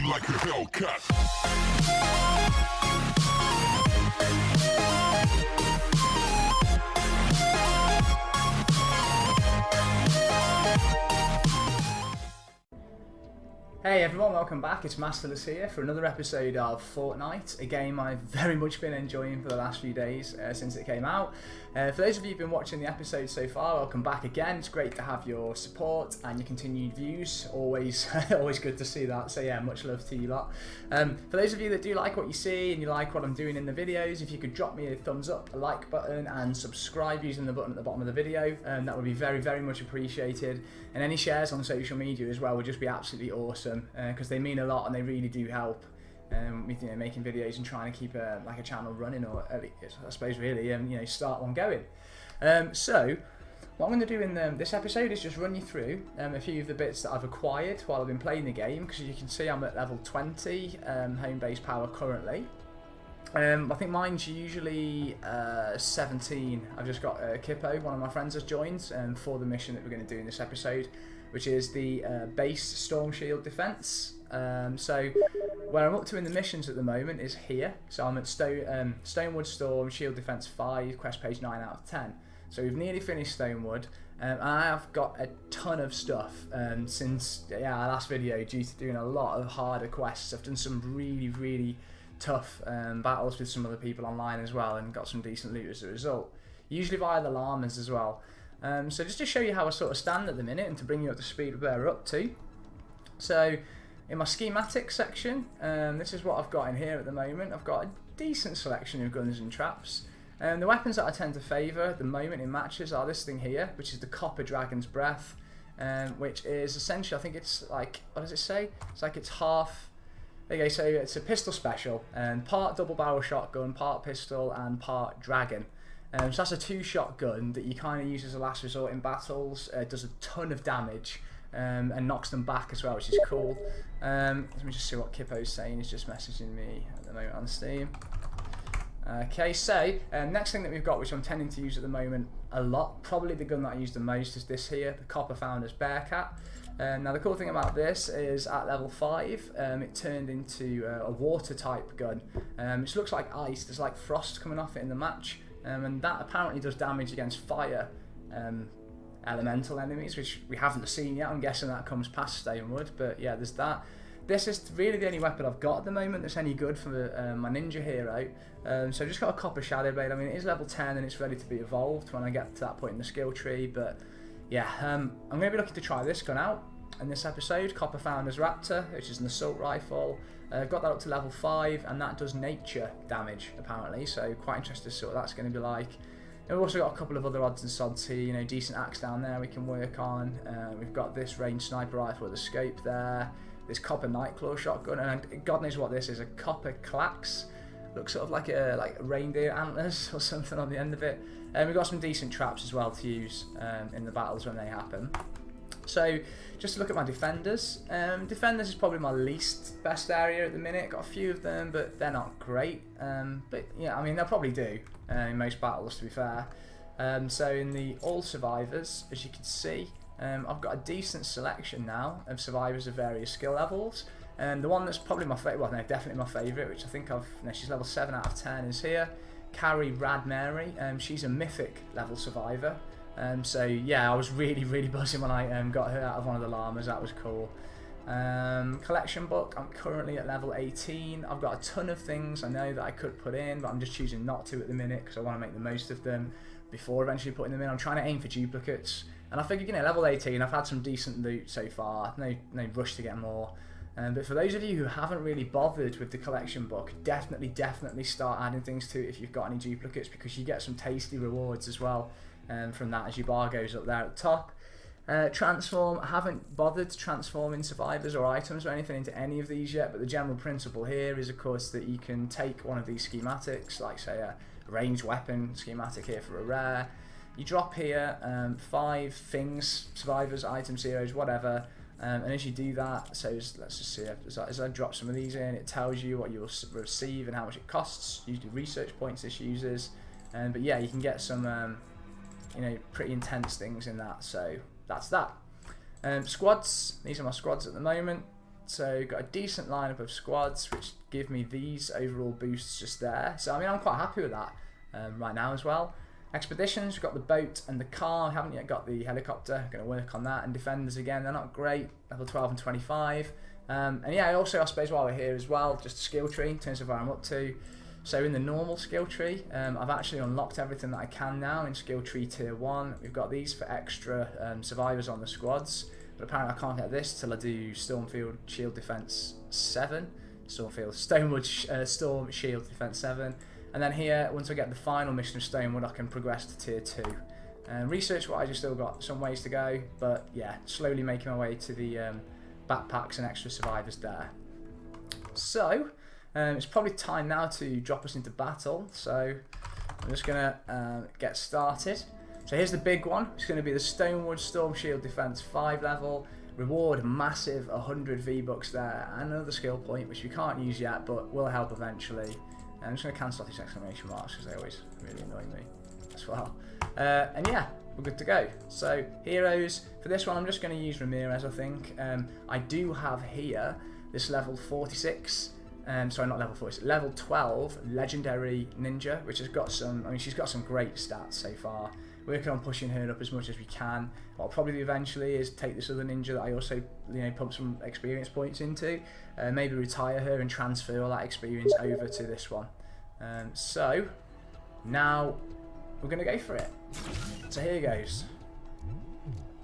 like a Hellcat. Hey everyone, welcome back. It's Masterless here for another episode of Fortnite, a game I've very much been enjoying for the last few days since it came out. For those of you who've been watching the episode so far, welcome back again. It's great to have your support and your continued views. Always good to see that. So yeah, much love to you lot. For those of you that do like what you see and you like what I'm doing in the videos, if you could drop me a thumbs up, a like button and subscribe using the button at the bottom of the video, that would be very much appreciated. And any shares on social media as well would just be absolutely awesome, because they mean a lot and they really do help with making videos and trying to keep a channel running, or at least, I suppose really start one going. So what I'm going to do in this episode is just run you through a few of the bits that I've acquired while I've been playing the game, because you can see I'm at level 20 home base power currently. I think mine's usually 17. I've just got Kippo, one of my friends has joined for the mission that we're going to do in this episode, which is the base storm shield defense. So where I'm up to in the missions at the moment is here. So I'm at Stonewood Storm Shield Defense 5, quest page 9 out of 10. So we've nearly finished Stonewood, and I have got a ton of stuff since our last video, due to doing a lot of harder quests. I've done some really tough battles with some other people online as well, and got some decent loot as a result, usually via the llamas as well. So just to show you how I sort of stand at the minute and to bring you up to speed with where we're up to. So in my schematic section, this is what I've got in here at the moment. I've got a decent selection of guns and traps. The weapons that I tend to favour at the moment in matches are this thing here, which is the Copper Dragon's Breath, which is essentially, I think it's like, what does it say? It's like it's half. Okay, so it's a pistol special, and part double barrel shotgun, part pistol and part dragon. So that's a two-shot gun that you kind of use as a last resort in battles. It does a ton of damage and knocks them back as well, which is cool. Let me just see what Kippo's saying. He's just messaging me at the moment on Steam. Okay, so next thing that we've got, which I'm tending to use at the moment a lot, probably the gun that I use the most, is this here, the Copper Founder's Bearcat. Now the cool thing about this is at level 5 it turned into a water type gun, which looks like ice. There's like frost coming off it in the match, and that apparently does damage against fire elemental enemies, which we haven't seen yet. I'm guessing that comes past Stonewood, but yeah, there's that. This is really the only weapon I've got at the moment that's any good for my ninja hero. So I've just got a Copper Shadow Blade. I mean, it is level 10 and it's ready to be evolved when I get to that point in the skill tree, but yeah, I'm going to be looking to try this gun out in this episode, Copper Founder's Raptor, which is an assault rifle. Got that up to level 5, and that does nature damage apparently, so quite interested to see what that's going to be like. And we've also got a couple of other odds and sods here, decent axe down there we can work on. We've got this range sniper rifle with a scope there, this Copper Nightclaw shotgun, and God knows what this is, a Copper Clax. Looks sort of like reindeer antlers or something on the end of it. And we've got some decent traps as well to use in the battles when they happen. So just to look at my defenders. Defenders is probably my least best area at the minute. Got a few of them, but they're not great. But yeah, I mean, they'll probably do in most battles, to be fair. So in the all survivors, as you can see, I've got a decent selection now of survivors of various skill levels. The one that's probably my favourite, well no, definitely my favourite, which I think she's level 7 out of 10, is here. Carrie Rad Mary. She's a mythic level survivor. So yeah, I was really buzzing when I got her out of one of the llamas. That was cool. Collection book, I'm currently at level 18. I've got a ton of things I know that I could put in, but I'm just choosing not to at the minute because I want to make the most of them before eventually putting them in. I'm trying to aim for duplicates, and I figured, level 18, I've had some decent loot so far. No rush to get more. But for those of you who haven't really bothered with the collection book, definitely start adding things to it if you've got any duplicates, because you get some tasty rewards as well from that as your bar goes up there at the top. Transform, I haven't bothered transforming survivors or items or anything into any of these yet, but the general principle here is, of course, that you can take one of these schematics, like say a ranged weapon schematic here for a rare. You drop here 5 things, survivors, items, heroes, whatever. And as you do that, so let's just see, as I drop some of these in, it tells you what you'll receive and how much it costs, usually research points this uses. But yeah, you can get some pretty intense things in that, so that's that. Squads, these are my squads at the moment. So got a decent lineup of squads, which give me these overall boosts just there. So I mean, I'm quite happy with that right now as well. Expeditions, we've got the boat and the car. We haven't yet got the helicopter. Going to work on that. And defenders again, they're not great. Level 12 and 25. And yeah, also I suppose while we're here as well, just a skill tree in terms of where I'm up to. So in the normal skill tree, I've actually unlocked everything that I can now in skill tree tier 1. We've got these for extra survivors on the squads. But apparently I can't get this till I do Stormfield Shield Defense 7. Stonewood Storm Shield Defense 7. And then here, once I get the final mission of Stonewood, I can progress to tier 2. Research-wise, I've still got some ways to go, but yeah, slowly making my way to the backpacks and extra survivors there. So, it's probably time now to drop us into battle, so I'm just going to get started. So here's the big one. It's going to be the Stonewood Storm Shield Defense 5 level. Reward massive 100 V-Bucks there, and another skill point, which we can't use yet, but will help eventually. I'm just going to cancel off these exclamation marks because they always really annoy me as well. And yeah, we're good to go. So heroes, for this one I'm just going to use Ramirez, I think. I do have here this level 46, sorry, not level 46, level 12 legendary ninja, which has got some, I mean, she's got some great stats so far. Working on pushing her up as much as we can. What I'll probably do eventually is take this other ninja that I also, pump some experience points into, maybe retire her and transfer all that experience over to this one. So now we're going to go for it. So here goes.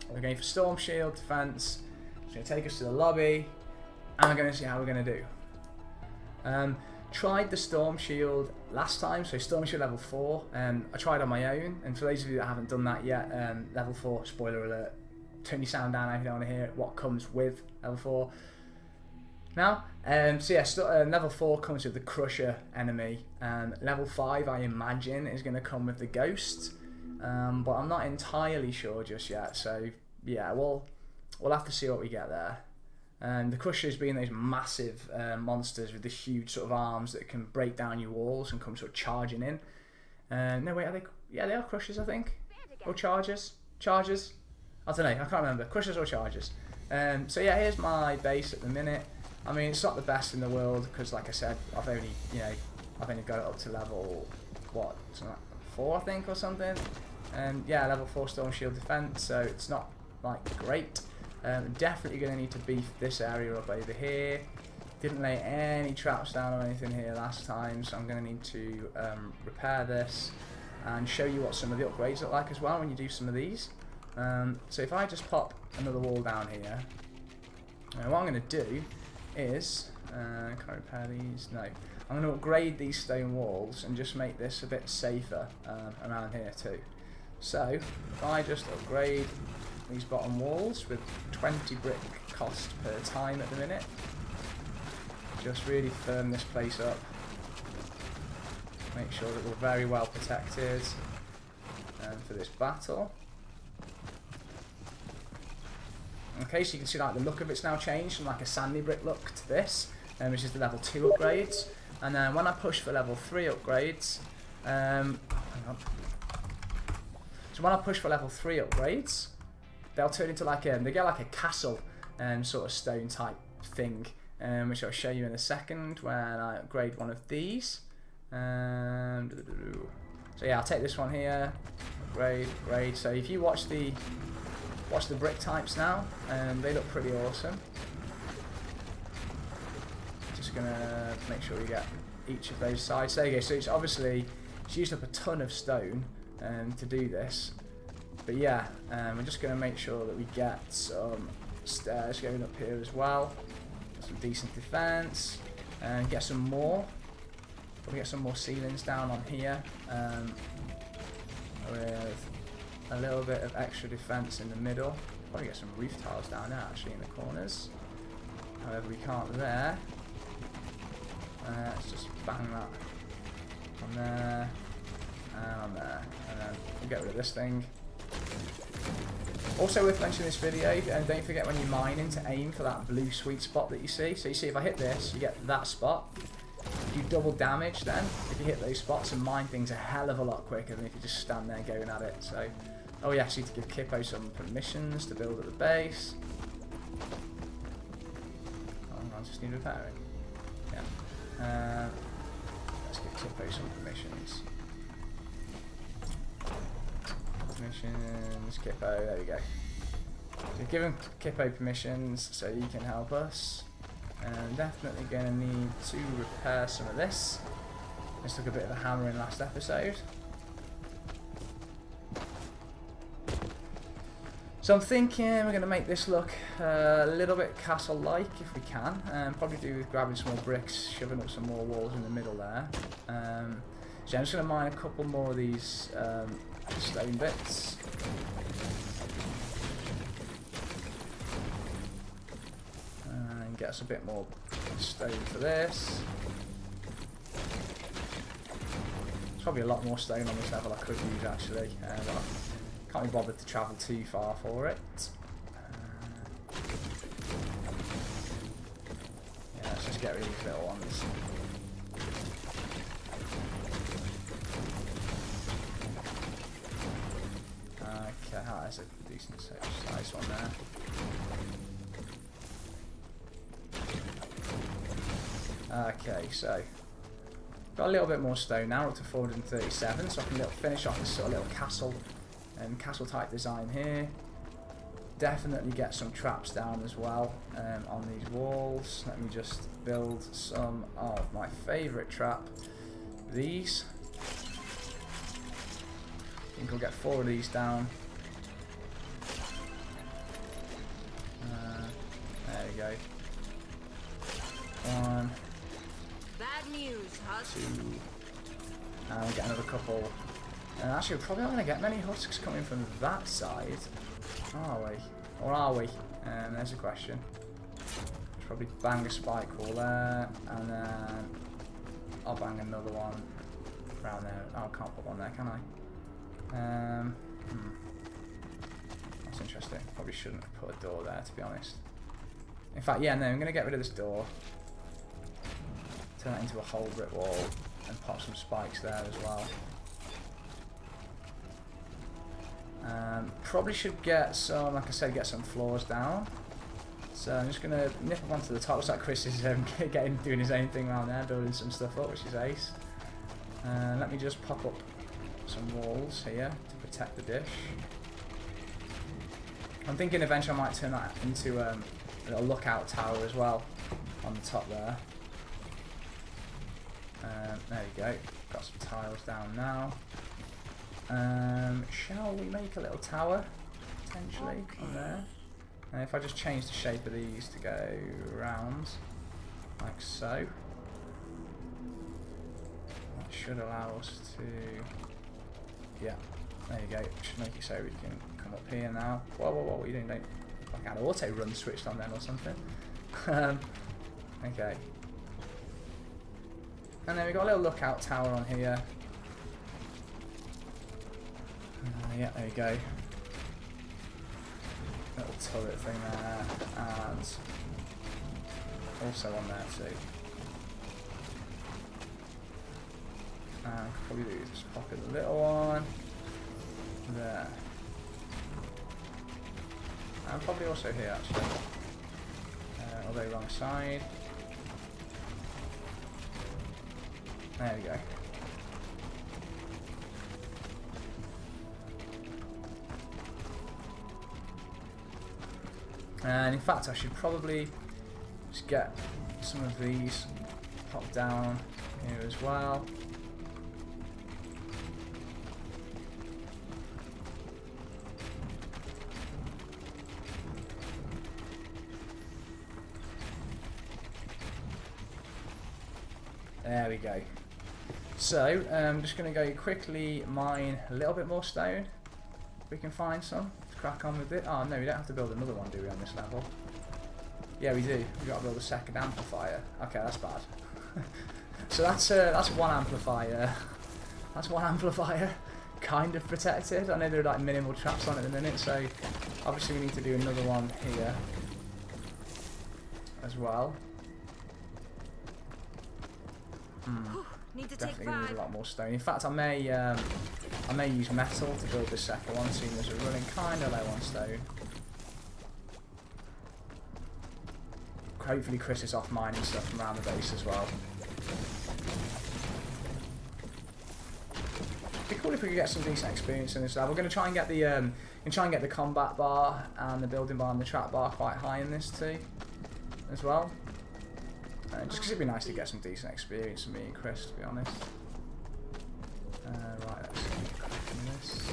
We're going for Storm Shield Defense. It's going to take us to the lobby, and we're going to see how we're going to do. Tried the Storm Shield last time, so Storm Shield level 4. I tried on my own, and for those of you that haven't done that yet, level 4, spoiler alert, turn your sound down if you don't want to hear what comes with level 4. Now, so yeah, level 4 comes with the Crusher enemy. Level 5, I imagine, is going to come with the Ghost, but I'm not entirely sure just yet. So yeah, we'll have to see what we get there. The Crushers being those massive monsters with the huge sort of arms that can break down your walls and come sort of charging in. No wait, are they? Yeah, they are Crushers, I think, or Chargers. Chargers. I don't know. I can't remember. Crushers or Chargers. So yeah, here's my base at the minute. I mean, it's not the best in the world because, like I said, I've only got it up to level what, something like 4, I think, or something. Yeah, level 4 Storm Shield Defense. So it's not like great. Definitely going to need to beef this area up over here. Didn't lay any traps down or anything here last time, so I'm going to need to repair this and show you what some of the upgrades look like as well when you do some of these. So if I just pop another wall down here, what I'm going to do is, can I repair these? No. I'm going to upgrade these stone walls and just make this a bit safer around here too. So if I just upgrade these bottom walls with 20 brick cost per time at the minute, just really firm this place up, make sure that we're very well protected for this battle. Okay, so you can see like the look of it's now changed from like a sandy brick look to this, which is the level 2 upgrades. And then when I push for level 3 upgrades, hang on. So when I push for level 3 upgrades, they'll turn into like they get like a castle sort of stone type thing, which I'll show you in a second when I upgrade one of these. So yeah, I'll take this one here, upgrade. So if you watch the brick types now, they look pretty awesome. Just gonna make sure we get each of those sides. There you go. So it's obviously used up a ton of stone to do this. But yeah, we're just going to make sure that we get some stairs going up here as well. Get some decent defense, and get some more. Probably get some more ceilings down on here, with a little bit of extra defense in the middle. Probably get some roof tiles down there actually in the corners. However, we can't there. Let's just bang that on there and on there, and then we'll get rid of this thing. Also worth mentioning this video, and don't forget when you're mining to aim for that blue sweet spot that you see. So you see if I hit this, you get that spot. You double damage then if you hit those spots, and mine things a hell of a lot quicker than if you just stand there going at it. So, oh yeah, so you need to give Kippo some permissions to build at the base. ones just need repairing. Yeah. Let's give Kippo some permissions. Permissions, Kippo, there we go. So we've given Kippo permissions so he can help us. Definitely going to need to repair some of this. This took a bit of a hammer in last episode. So I'm thinking we're going to make this look a little bit castle-like if we can. Probably do with grabbing some more bricks, shoving up some more walls in the middle there. So I'm just going to mine a couple more of these stone bits. And get us a bit more stone for this. There's probably a lot more stone on this level I could use actually. But can't be bothered to travel too far for it. Yeah, let's just get rid of these little ones. Okay, that's a decent size one there. Okay, so got a little bit more stone now, up to 437, so I can finish off this sort of little castle castle type design here. Definitely get some traps down as well on these walls. Let me just build some of my favourite trap, these. I think I'll get 4 of these down. There we go. 1, Bad news, 2, and we'll get another couple. And actually, we're probably not going to get many husks coming from that side, are we? Or are we? There's a question. Should probably bang a spike wall there, and then I'll bang another one around there. Oh, I can't put one there, can I? That's interesting. Probably shouldn't have put a door there, to be honest. In fact, yeah, no, I'm going to get rid of this door. Turn that into a whole brick wall, and pop some spikes there as well. Probably should get some, like I said, get some floors down. So I'm just going to nip up onto the top. Looks like Chris is doing his own thing around there, building some stuff up, which is ace. Let me just pop up some walls here to protect the dish. I'm thinking eventually I might turn that into a little lookout tower as well on the top there. There you go. Got some tiles down now. Shall we make a little tower potentially on there? And if I just change the shape of these to go round like so, that should allow us to, yeah, there you go. Should make it so we can come up here now. Whoa, what are you doing? Don't, like I had auto run switched on then or something. Okay. And then we've got a little lookout tower on here. Yeah, there you go. Little turret thing there, and also on there too. And probably just pop in a little one there, and probably also here actually. Although wrong side. There we go. And in fact, I should probably just get some of these popped down here as well. There we go. So, I'm just going to go quickly mine a little bit more stone. If we can find some. Crack on with it. Oh no, we don't have to build another one, do we, on this level? Yeah, we do. We've got to build a second amplifier. Okay, that's bad. So that's one amplifier. That's one amplifier. Kind of protected. I know there are like minimal traps on it at the minute, so obviously we need to do another one here as well. Definitely need a lot more stone. In fact, I may use metal to build this second one, seeing as we're running kind of low on stone. Of hopefully Chris is off mining stuff from around the base as well. It'd be cool if we could get some decent experience in this lab. We're going to try and get the combat bar and the building bar and the trap bar quite high in this too, as well. Just because it'd be nice to get some decent experience for me and Chris, to be honest. Right, let's get cracking this.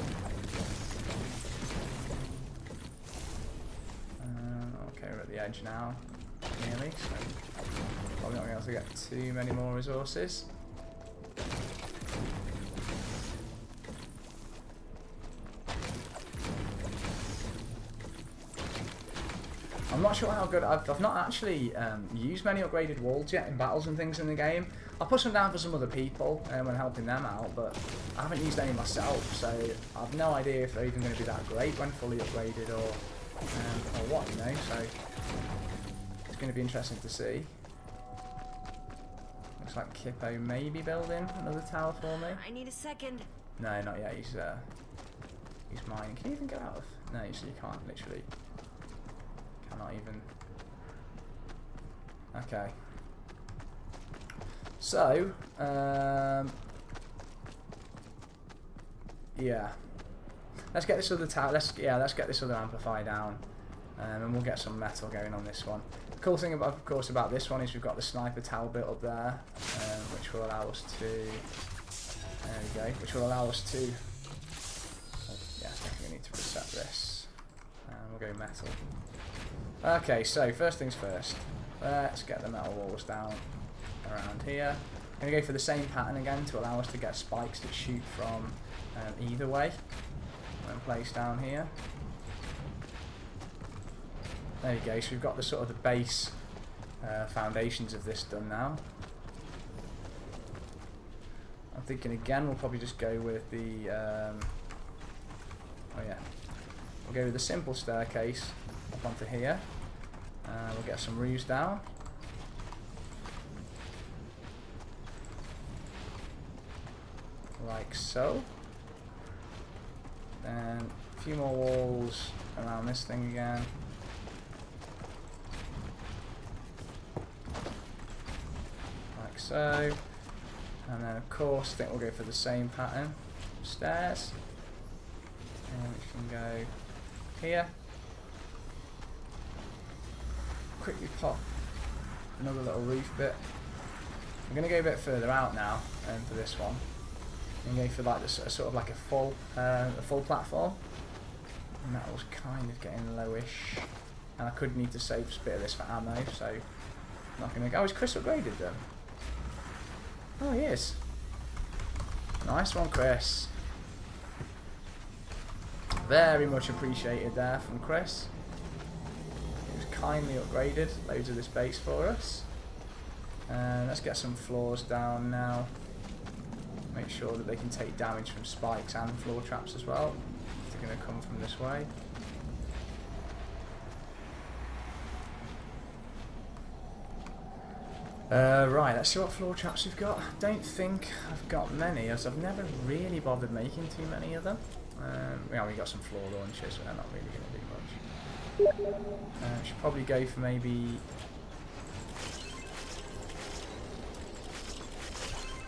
Okay, we're at the edge now, nearly, so probably not going to be able to get too many more resources. I'm not sure how good. I've not actually used many upgraded walls yet in battles and things in the game. I'll put some down for some other people when helping them out, but I haven't used any myself, so I've no idea if they're even going to be that great when fully upgraded or what, you know. So it's going to be interesting to see. Looks like Kippo may be building another tower for me. I need a second. No, not yet. He's mining. Can you even get out of? No, you can't. Literally. Not even. Okay. So, yeah. Let's get this other tower. Let's get this other amplifier down, and we'll get some metal going on this one. The cool thing about, of course, about this one is we've got the sniper tower built up there, which will allow us to. There we go. Which will allow us to. Oh, yeah, I think we need to reset this. We'll go metal. Okay, so first things first, let's get the metal walls down around here. I'm going to go for the same pattern again to allow us to get spikes that shoot from either way when placed down here. There you go, so we've got the sort of the base foundations of this done now. I'm thinking again we'll probably just go with the, we'll go with the simple staircase up onto here. We'll get some roofs down. Like so. And a few more walls around this thing again. Like so. And then of course I think we'll go for the same pattern. Stairs. And we can go here. Quickly pop another little roof bit. I'm going to go a bit further out now for this one. I'm going to go for like this sort of like a full platform. And that was kind of getting lowish. And I could need to save a bit of this for ammo, so I'm not going to go. Oh, is Chris upgraded them? Oh, he is. Nice one, Chris. Very much appreciated there from Chris. Kindly upgraded loads of this base for us. Let's get some floors down now. Make sure that they can take damage from spikes and floor traps as well. If they're going to come from this way. Right, let's see what floor traps we've got. I don't think I've got many, as I've never really bothered making too many of them. Yeah, we got some floor launchers, but they're not really going to do much. Should probably go for maybe.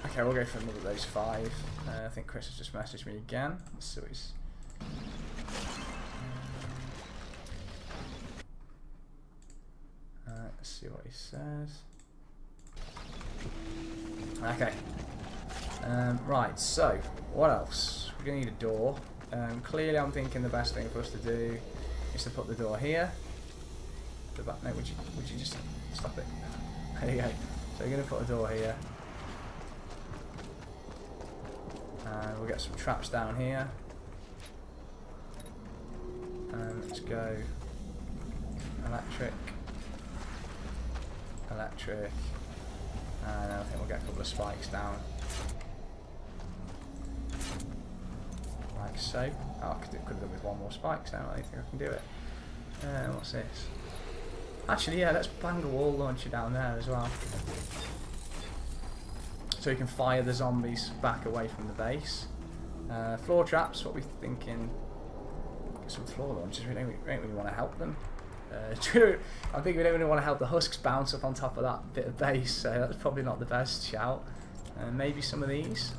Okay, we'll go for another of those 5. I think Chris has just messaged me again. Let's see what he's. Let's see what he says. Okay. Right. So, what else? We're gonna need a door. Clearly, I'm thinking the best thing for us to do is to put the door here. No, would you just stop it? There you go. So we're going to put a door here. And we'll get some traps down here. And let's go electric. Electric. And then I think we'll get a couple of spikes down. Like so. Oh, I could have done with one more spike, so I don't think I can do it. What's this? Actually, yeah, let's bang a wall launcher down there as well. So we can fire the zombies back away from the base. Floor traps, what we're thinking. Get some floor launchers, we don't really want to help them I think we don't really want to help the husks bounce up on top of that bit of base, so that's probably not the best shout. Maybe some of these.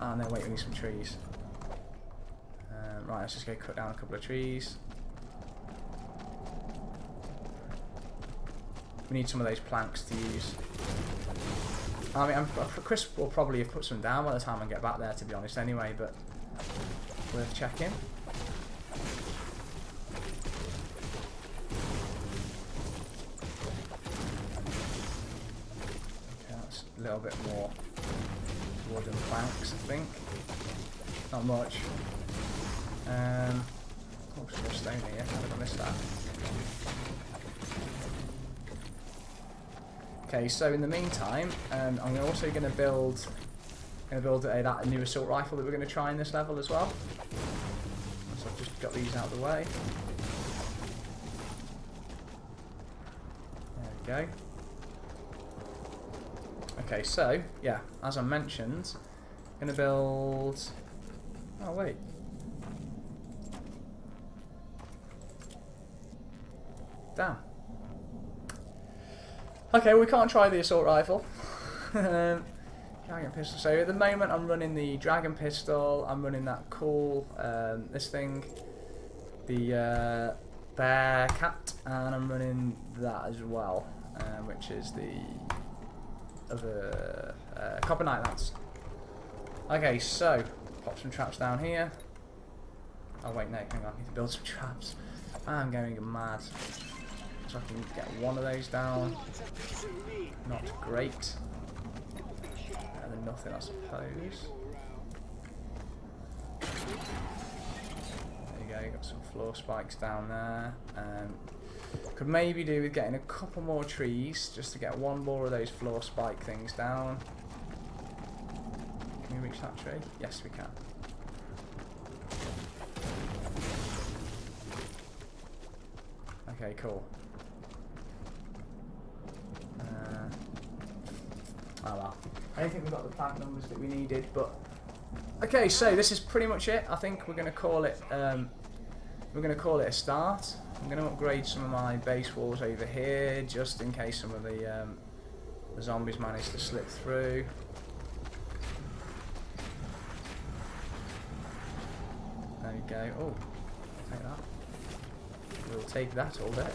Oh no, wait, we need some trees. Right, let's just go cut down a couple of trees. We need some of those planks to use. I mean, Chris will probably have put some down by the time I get back there, to be honest, anyway, but worth checking. Okay, that's a little bit more wooden planks, I think. Not much. Oh, some more stone here. How did I miss that? Okay, so in the meantime, I'm also going to build that new assault rifle that we're going to try in this level as well. So I've just got these out of the way. There we go. Okay, so yeah, as I mentioned, I'm going to build. Oh wait. Damn. Okay, we can't try the assault rifle. Dragon pistol. So at the moment I'm running the dragon pistol, I'm running that cool, this thing, the bear cat, and I'm running that as well, which is the other copper night lance. Okay, so pop some traps down here. Oh wait, no, hang on, I need to build some traps. I'm going mad. So I can get one of those down. Not great. And then nothing, I suppose. There you go, got some floor spikes down there. Could maybe do with getting a couple more trees just to get one more of those floor spike things down. Can we reach that tree? Yes, we can. Okay, cool. Oh well. I don't think we got the plant numbers that we needed, but okay. So this is pretty much it. I think we're going to call it. We're going to call it a start. I'm going to upgrade some of my base walls over here, just in case some of the zombies manage to slip through. There we go. Oh, I'll take that. We'll take that all day.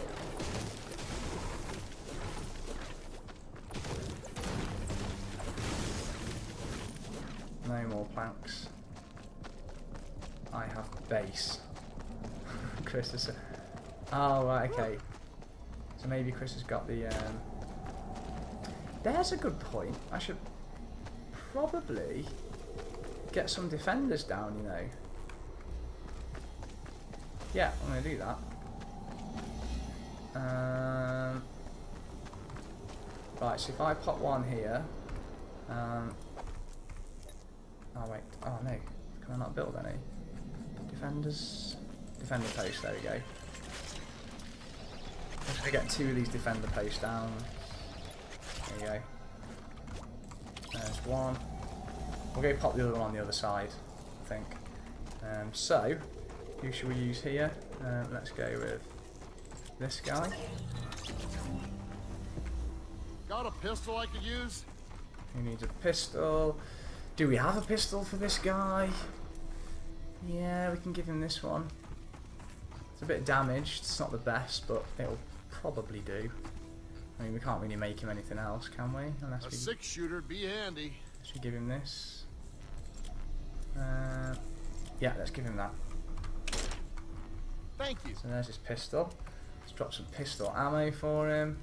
No more planks. I have base. Chris has. Oh right, okay. So maybe Chris has got the. There's a good point. I should probably get some defenders down. You know. Yeah, I'm gonna do that. Right. So if I pop one here. Oh wait, oh no, can I not build any? Defenders, defender post, there we go. I'm just going to get 2 of these defender posts down. There you go. There's one. We'll go pop the other one on the other side, I think. So, who should we use here? Let's go with this guy. Got a pistol I could use? Who needs a pistol? Do we have a pistol for this guy? Yeah, we can give him this one. It's a bit damaged, it's not the best, but it'll probably do. I mean, we can't really make him anything else, can we? Unless a we 6-shooter'd be handy. Should we give him this? Yeah, let's give him that. Thank you. So there's his pistol. Let's drop some pistol ammo for him.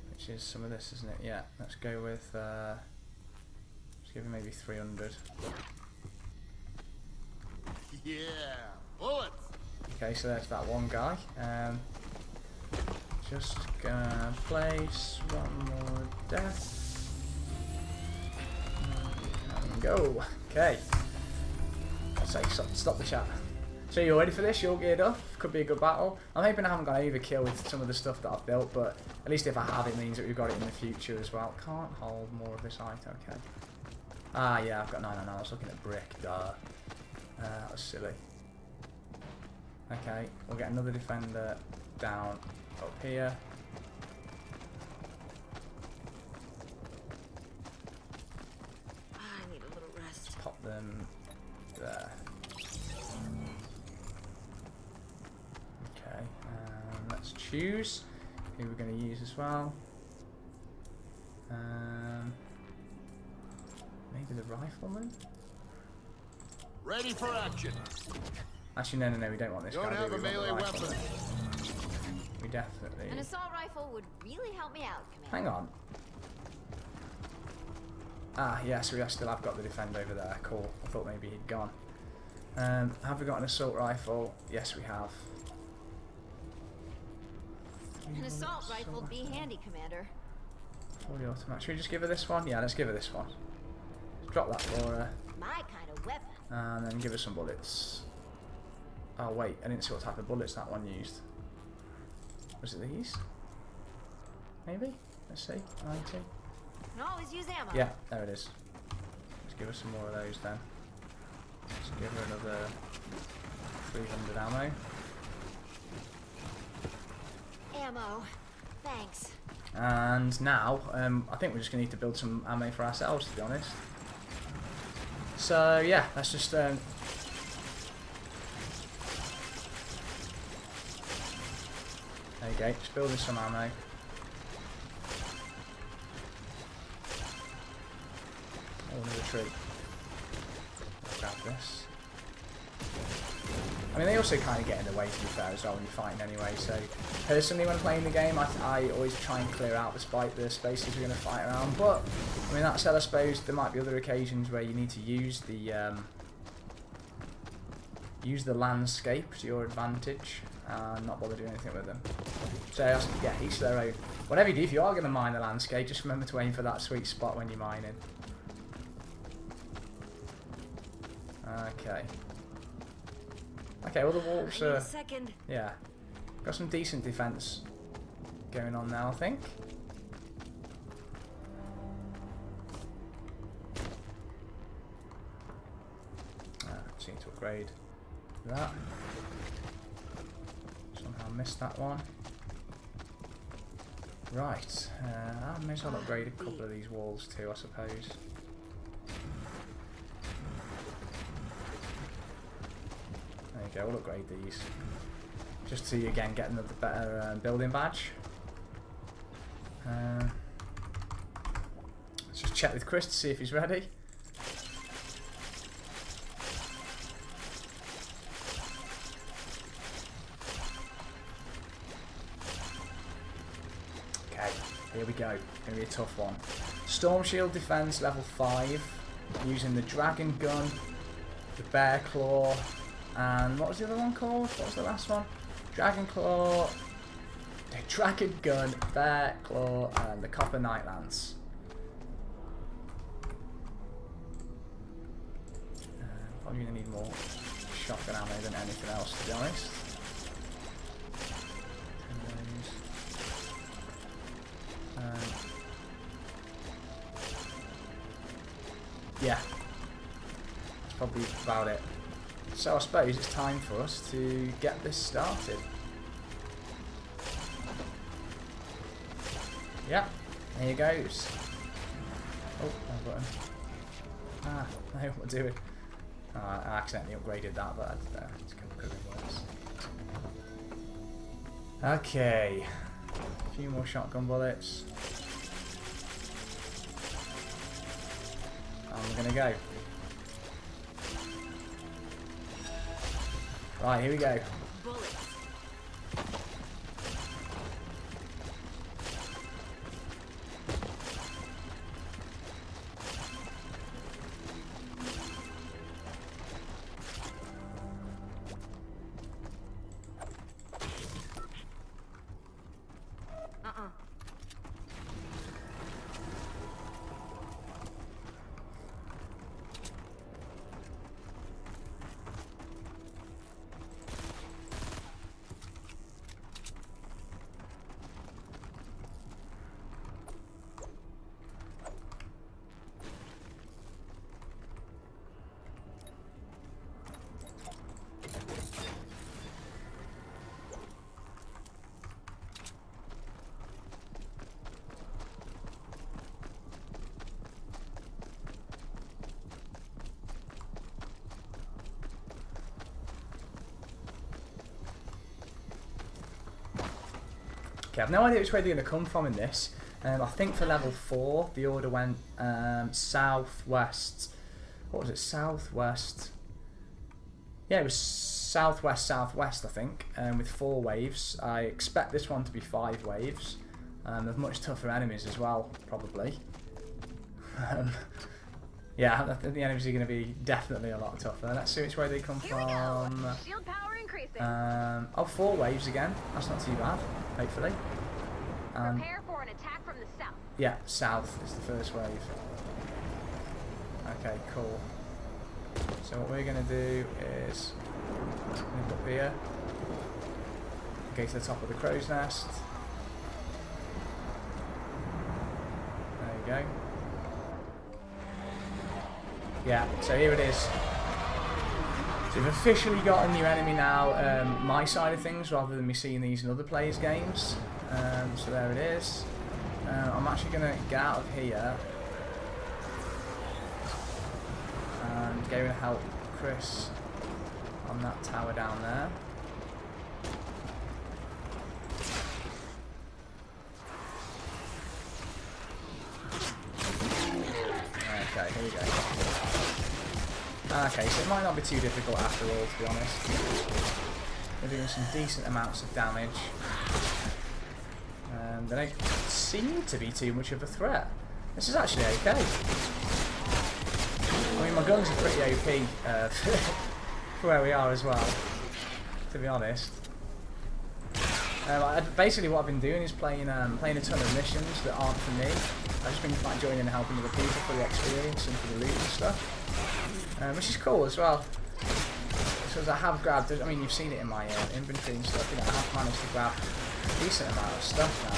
Which is some of this, isn't it? Yeah, let's go with... let's give him maybe 300. Yeah, bullets. Okay, so there's that one guy. Just gonna place one more death. And go. Okay. I'll say stop the chat. So you're ready for this? You're geared up? Could be a good battle. I'm hoping I haven't got overkill with some of the stuff that I've built, but at least if I have, it means that we've got it in the future as well. Can't hold more of this item. Okay. Ah, yeah, I've got 999. I was looking at brick. Duh. That was silly. Okay, we'll get another defender down up here. I need a little rest. Pop them there. Okay, let's choose who we're going to use as well. Maybe the rifleman? Ready for action. Actually, no, we don't want this guy. Don't have do a we? We want the melee rifleman. weapon. We definitely... An assault rifle would really help me out, Commander. Hang on. Ah, yes, we still have got the defender over there. Cool. I thought maybe he'd gone. Have we got an assault rifle? Yes, we have. An assault rifle would be handy, Commander. Fully automatic. Should we just give her this one? Yeah, let's give her this one. Let's drop that for her. My kind of weapon. And then give her some bullets. Oh wait, I didn't see what type of bullets that one used. Was it these? Maybe? Let's see. 90. Can always use ammo. Yeah, there it is. Let's give her some more of those then. Let's give her another 300 ammo. Ammo. Thanks. And now, I think we're just going to need to build some ammo for ourselves, to be honest. So yeah, let's just... there you go, just building some ammo. Oh, another tree. Let's grab this. I mean, they also kind of get in the way, to be fair, as well, when you're fighting anyway. So, personally, when playing the game, I always try and clear out the spaces you're going to fight around. But, I mean, that said, I suppose there might be other occasions where you need to use the landscape to your advantage and not bother doing anything with them. So, yeah, each their own. Whatever you do, if you are going to mine the landscape, just remember to aim for that sweet spot when you're mining. Okay. Okay, well the walls are... second. Yeah. Got some decent defense going on now, I think. Just need to upgrade that. Somehow missed that one. Right. I may as well upgrade a couple of these walls too, I suppose. There you go, we'll upgrade these. Just to, again, get another better building badge. Let's just check with Chris to see if he's ready. Okay, here we go. Gonna be a tough one. Storm Shield Defense level 5. Using the Dragon Gun, the Bear Claw, and what was the other one called? What was the last one? Dragon Claw, the Dragon Gun, Bear Claw, and the Copper Knight Lance. Probably going to need more shotgun ammo than anything else, to be honest. Yeah, that's probably about it. So I suppose it's time for us to get this started. Yeah, here goes. Oh, wrong button. Ah, I know what we're doing. Oh, I accidentally upgraded that, but it's could be worse. Okay, a few more shotgun bullets. And we're gonna go. Right, here we go. Bullets. Okay, I've no idea which way they're going to come from in this. I think for level 4, the order went southwest. What was it? Southwest. Yeah, it was southwest, I think, with 4 waves. I expect this one to be 5 waves. There's much tougher enemies as well, probably. Yeah, I think the enemies are going to be definitely a lot tougher. Let's see which way they come from. Shield power increasing. Oh, 4 waves again. That's not too bad, hopefully. Prepare for an attack from the south. Yeah, south is the first wave. Okay, cool. So what we're going to do is nip up here, go to the top of the crow's nest. There you go. Yeah, so here it is. So we've officially got a new enemy now, my side of things, rather than me seeing these in other players' games. So there it is. I'm actually going to get out of here and go and help Chris on that tower down there. Okay, here we go. Okay, so it might not be too difficult after all, to be honest. We're doing some decent amounts of damage. They don't seem to be too much of a threat. This is actually okay. I mean, my guns are pretty OP for where we are as well, to be honest. Basically what I've been doing is playing a ton of missions that aren't for me. I've just been like, joining and helping other people for the experience and for the loot and stuff. Which is cool as well. Because I have grabbed, I mean, you've seen it in my inventory and stuff, you know, I have managed to grab a decent amount of stuff now.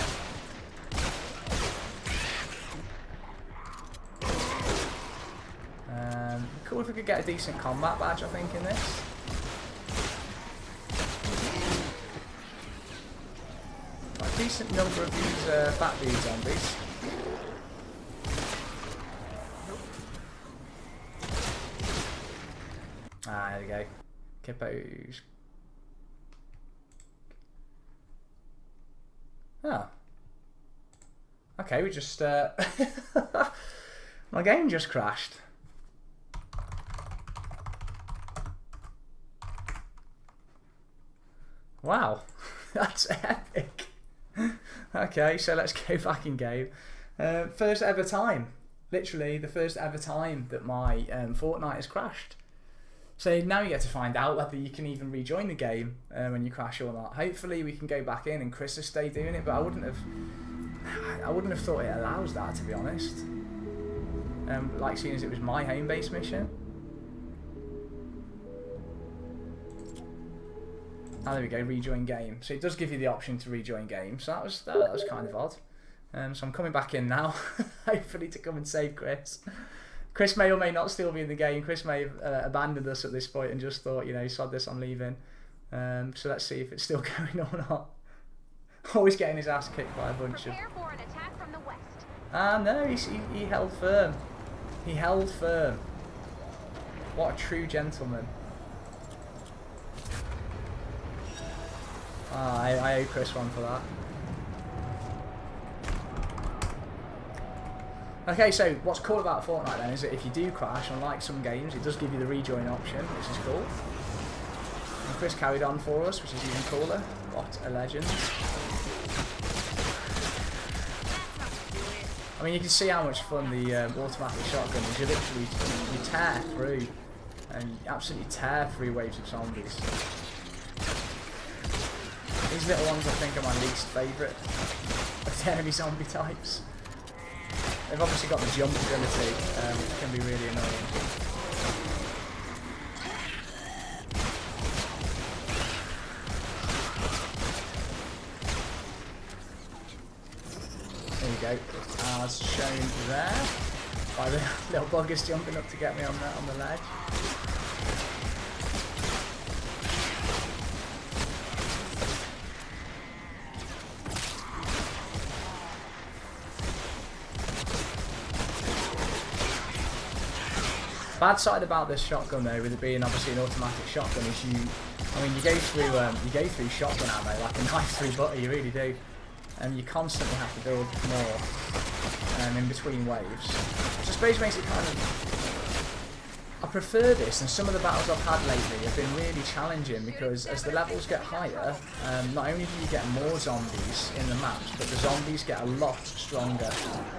Cool if we could get a decent combat badge, I think, in this. Like, a decent number of these fat dude zombies. Ah, there we go. Kippos. Oh. Okay, we just... my game just crashed. Wow, that's epic. Okay, so let's go back in game. First ever time. Literally the first ever time that my Fortnite has crashed. So now you get to find out whether you can even rejoin the game when you crash or not. Hopefully we can go back in and Chris will stay doing it, but I wouldn't have thought it allows that, to be honest. Like, seeing as it was my home base mission. Oh, there we go, rejoin game. So it does give you the option to rejoin game. So that was kind of odd. So I'm coming back in now, hopefully to come and save Chris. Chris may or may not still be in the game. Chris may have abandoned us at this point and just thought, you know, sod this, I'm leaving. So let's see if it's still going on or not. Always getting his ass kicked by a bunch of... Prepare for an attack from the west. No, he held firm. He held firm. What a true gentleman. I owe Chris one for that. Okay, so what's cool about Fortnite then is that if you do crash, unlike some games, it does give you the rejoin option, which is cool. And Chris carried on for us, which is even cooler. What a legend. I mean, you can see how much fun the automatic shotgun is. You literally you tear through, and you absolutely tear through waves of zombies. These little ones I think are my least favourite of the enemy zombie types. They've obviously got the jump ability, which can be really annoying. There you go, as shown there, by the little buggers jumping up to get me on the ledge. Bad side about this shotgun though, with it being obviously an automatic shotgun, is you go through shotgun ammo like a knife through butter, you really do. and you constantly have to build more in between waves. So I suppose it makes it kind of... I prefer this, and some of the battles I've had lately have been really challenging because as the levels get higher, not only do you get more zombies in the maps, but the zombies get a lot stronger,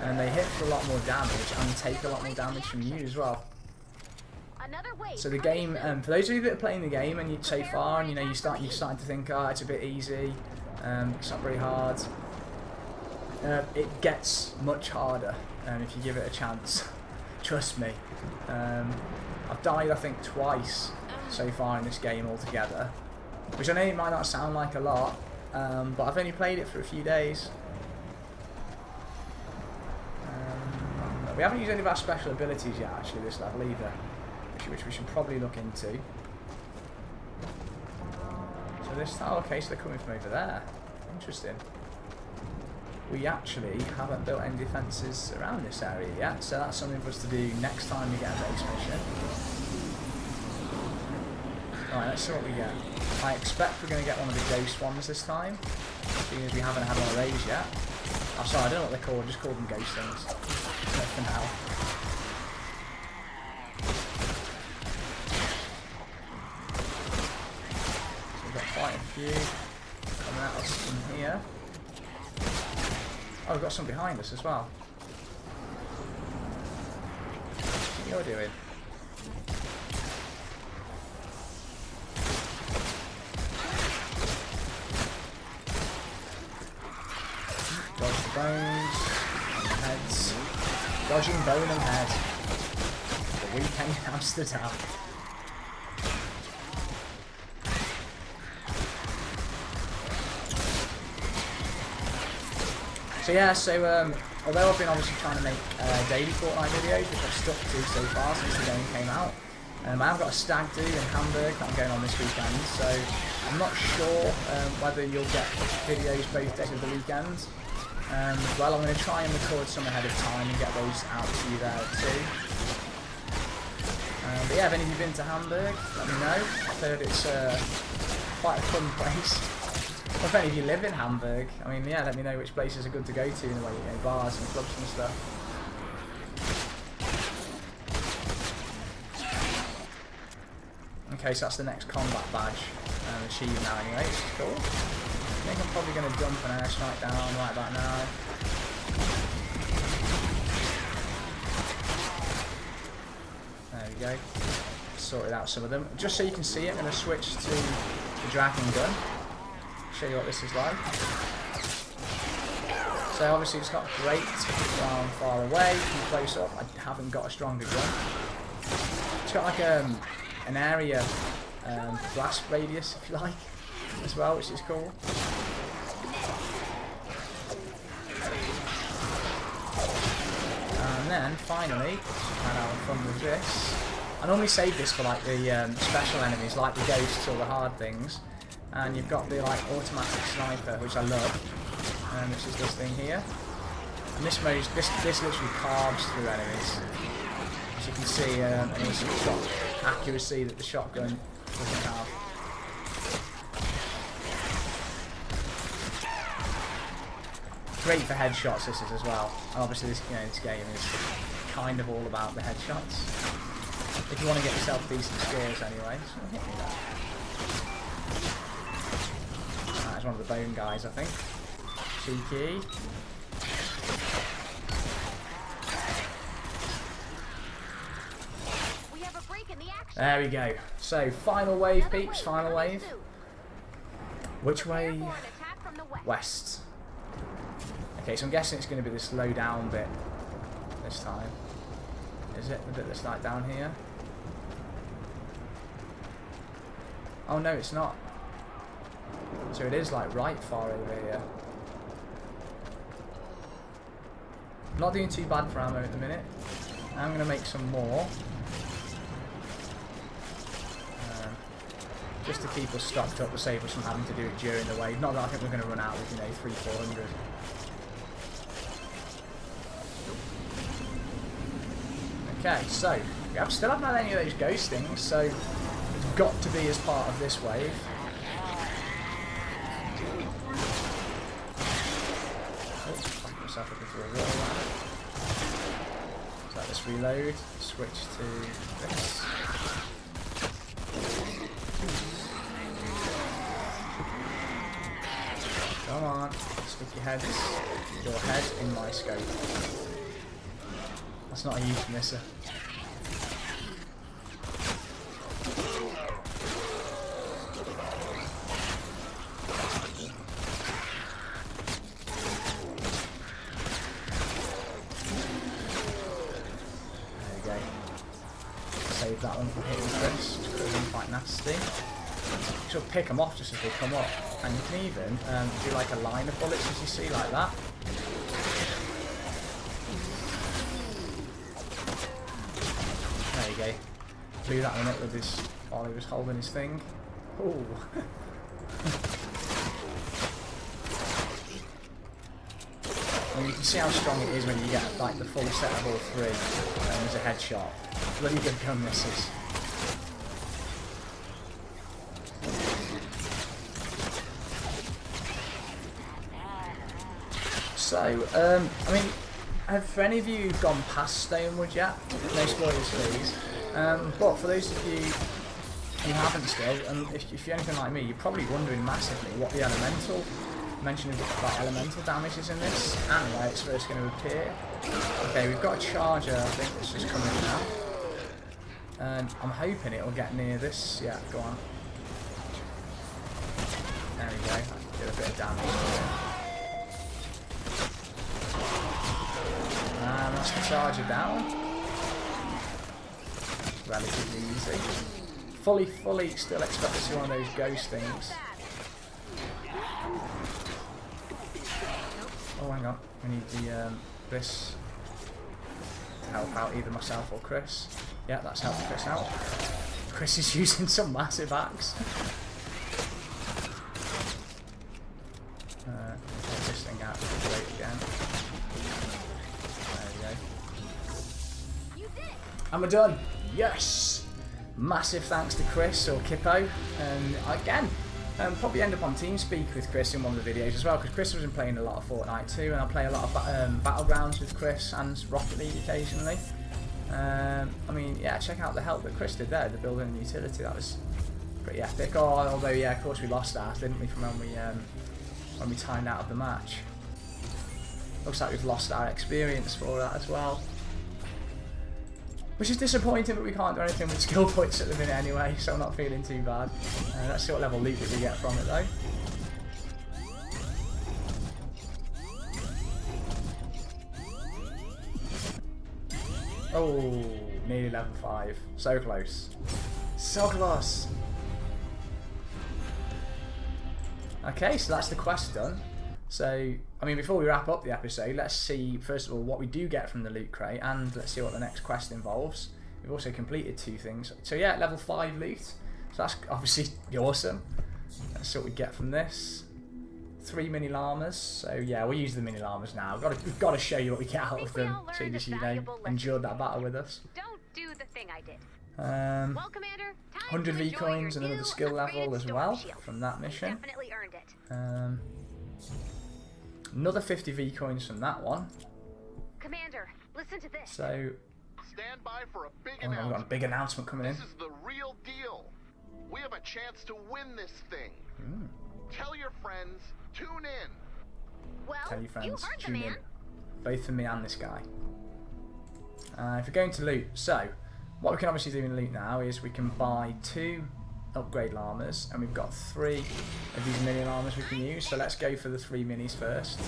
and they hit for a lot more damage and take a lot more damage from you as well. So the game, for those of you that are playing the game and you're so far, and you know you're starting to think, oh, it's a bit easy, it's not very hard. It gets much harder if you give it a chance. Trust me. I've died I think twice so far in this game altogether, which I know it might not sound like a lot, but I've only played it for a few days. We haven't used any of our special abilities yet actually this level either, which we should probably look into. So this, oh okay, so they're coming from over there. Interesting. We actually haven't built any defences around this area yet, so that's something for us to do next time we get a base mission. Alright, let's see what we get. I expect we're going to get one of the ghost ones this time, seeing as we haven't had one of those yet. I'm sorry, I don't know what they're called, just call them ghost things. For now. So we've got quite a few coming at us from here. Oh, we've got some behind us as well. What you're doing? Dodge the bones and heads. Dodging bone and head. The weekend in Amsterdam. So yeah, although I've been obviously trying to make daily Fortnite videos, which I've stuck to so far since the game came out, I have got a stag do in Hamburg that I'm going on this weekend, so I'm not sure whether you'll get videos both days of the weekend. Well, I'm going to try and record some ahead of time and get those out to you there too. But yeah, if any of you have been to Hamburg, let me know. I've heard it's quite a fun place. Well, if any of you live in Hamburg, I mean, yeah, let me know which places are good to go to in the way, you know, bars and clubs and stuff. Okay, so that's the next combat badge achieved now anyway, which is cool. I think I'm probably going to jump an airstrike down right about now. There we go. Sorted out some of them. Just so you can see it, I'm going to switch to the dragon gun. Show you what this is like. So obviously it's not great from far away. From close up, I haven't got a stronger gun. It's got like an area blast radius, if you like, as well, which is cool. And then finally, had our fun with this. I normally save this for like the special enemies, like the ghosts or the hard things. And you've got the like automatic sniper, which I love, which is this thing here. And this mode, this literally carves through enemies. As you can see, any sort of shot accuracy that the shotgun doesn't have. Great for headshots, this is as well. And obviously, this game is kind of all about the headshots. If you want to get yourself decent scores, anyway. So hit me there. That's one of the bone guys, I think. Cheeky. There we go. So, final wave, peeps, final wave. Which way? West. Okay, so I'm guessing it's going to be this low down bit this time. Is it? The bit that's like down here? Oh no, it's not. So it is like right far over here. Not doing too bad for ammo at the minute. I'm going to make some more. Just to keep us stocked up to save us from having to do it during the wave. Not that I think we're going to run out with, 300-400. Okay, so we still haven't had any of those ghost things, so it's got to be as part of this wave. for a water lamp. So let us reload, switch to this. Come on, stick your head in my scope. That's not a euphemism. Save that one from hitting Chris, which could have been quite nasty. She'll pick them off just as they come up, and you can even do like a line of bullets, as you see, like that. There you go. Blew that one up with his while he was holding his thing. Ooh. And you can see how strong it is when you get like the full set of all three, and there's a headshot. Bloody good gun misses. So, I mean, have any of you gone past Stonewood yet? No spoilers, please. But for those of you who haven't still, and if you're anything like me, you're probably wondering massively what the elemental damage is in this, and where it's first going to appear. Okay, we've got a charger, I think, that's just coming now. And I'm hoping it'll get near this. Yeah, go on. There we go. Do a bit of damage. And that's the charger down. Relatively easy. Fully still expect to see one of those ghost things. Oh, hang on. We need the this to help out either myself or Chris. Yeah, that's helping Chris out. Chris is using some massive axe. Take this thing out to the weight again. There we go. And we're done. Yes! Massive thanks to Chris or Kippo. And again, probably end up on TeamSpeak with Chris in one of the videos as well, because Chris has been playing a lot of Fortnite too, and I play a lot of Battlegrounds with Chris and Rocket League occasionally. I mean, yeah, check out the help that Chris did there, the building and utility. That was pretty epic. Oh, although yeah, of course we lost that, didn't we, from when we timed out of the match. Looks like we've lost our experience for that as well, which is disappointing, but we can't do anything with skill points at the minute anyway, so I'm not feeling too bad. Let's see what level loot that we get from it though. Oh, nearly level 5. So close. So close. Okay, so that's the quest done. So, I mean, before we wrap up the episode, let's see, first of all, what we do get from the loot crate, and let's see what the next quest involves. We've also completed 2 things. So yeah, level 5 loot. So that's obviously awesome. Let's see what we get from this. 3 mini llamas. So yeah, we'll use the mini llamas now. We've got to show you what we get out of them, so you just, you know, enjoyed that battle with us. Don't do the thing I did. Well, Commander, 100 V coins, and another skill level as well from that mission. Definitely earned it. Another 50 V coins from that one. Commander, listen to this. So, Stand by for a big we've announcement. got a big announcement coming in. This is the real deal. We have a chance to win this thing. Tell your friends, tune in. Well, Tell your friends, you heard the tune in. man. Both for me and this guy. If we're going to loot, so what we can obviously do in loot now is we can buy 2 upgrade llamas, and we've got 3 of these mini llamas we can use. So let's go for the 3 minis first.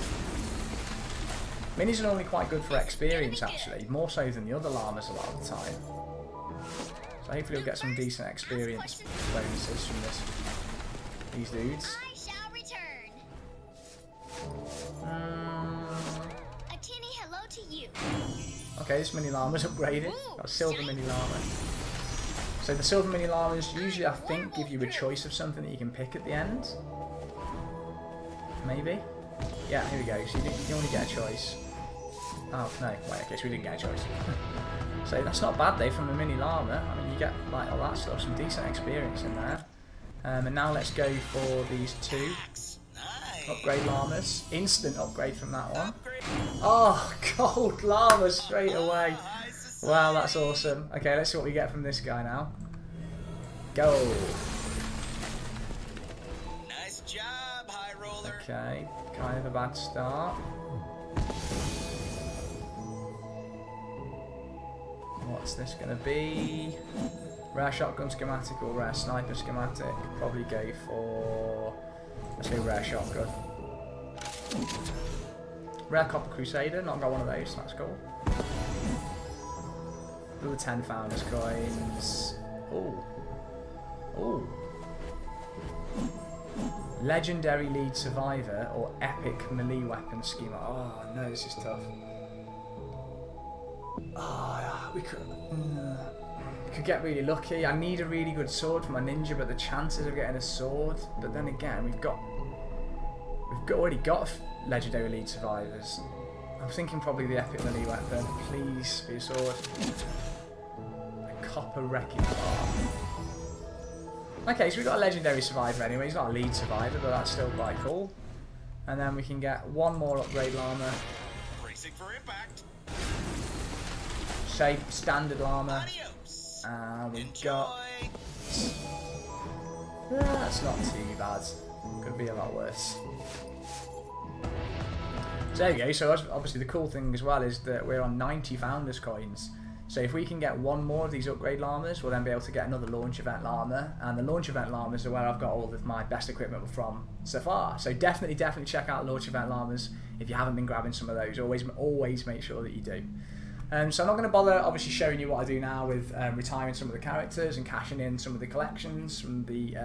Minis are normally quite good for experience, actually, more so than the other llamas a lot of the time. So hopefully we'll get some decent experience bonuses from these dudes. I shall return. A tinny hello to you. Okay, this mini llama's upgraded. Got a silver mini llama. So the silver mini llamas usually, I think, give you a choice of something that you can pick at the end. Maybe? Yeah, here we go. So you only get a choice. Oh, no. Wait, okay, so we didn't get a choice. So that's not bad, though, from a mini llama. I mean, you get, like, all that stuff. Some decent experience in there. And now let's go for these 2 upgrade llamas. Instant upgrade from that one. Oh, gold llama straight away. Wow, that's awesome. Okay, let's see what we get from this guy now. Go. Nice job, high roller. Okay, kind of a bad start. What's this going to be? Rare shotgun schematic or rare sniper schematic? Probably go for, let's say, rare shotgun. Rare copper crusader, not got one of those, that's cool. Another 10 founders coins. Oh. Oh. Legendary lead survivor or epic melee weapon schema. Oh no, this is tough. Oh, we could get really lucky. I need a really good sword for my ninja, but the chances of getting a sword. But then again, we've already got legendary lead survivors. I'm thinking probably the epic melee weapon. Please be a sword. A copper wrecking bar. Okay, so we've got a legendary survivor anyway. He's not a lead survivor, but that's still quite cool. And then we can get one more upgrade llama. Bracing for impact. Shape standard llama. Adios. And we've Enjoy. got. That's not too bad. Could be a lot worse. So there you go. So obviously the cool thing as well is that we're on 90 founders coins. So if we can get one more of these upgrade llamas, we'll then be able to get another launch event llama. And the launch event llamas are where I've got all of my best equipment from so far. So definitely check out launch event llamas if you haven't been grabbing some of those. Always make sure that you do. So I'm not going to bother obviously showing you what I do now with retiring some of the characters and cashing in some of the collections from the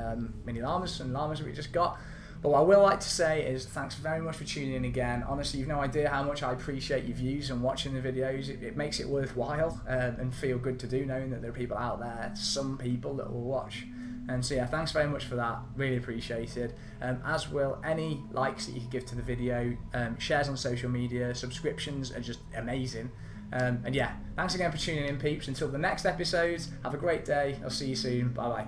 mini llamas and llamas that we just got. But what I will like to say is thanks very much for tuning in again. Honestly, you've no idea how much I appreciate your views and watching the videos. It makes it worthwhile and feel good to do, knowing that there are people out there, some people that will watch. And so yeah, thanks very much for that. Really appreciated. As will any likes that you can give to the video, shares on social media, subscriptions are just amazing. And yeah, thanks again for tuning in, peeps. Until the next episode, have a great day. I'll see you soon. Bye bye.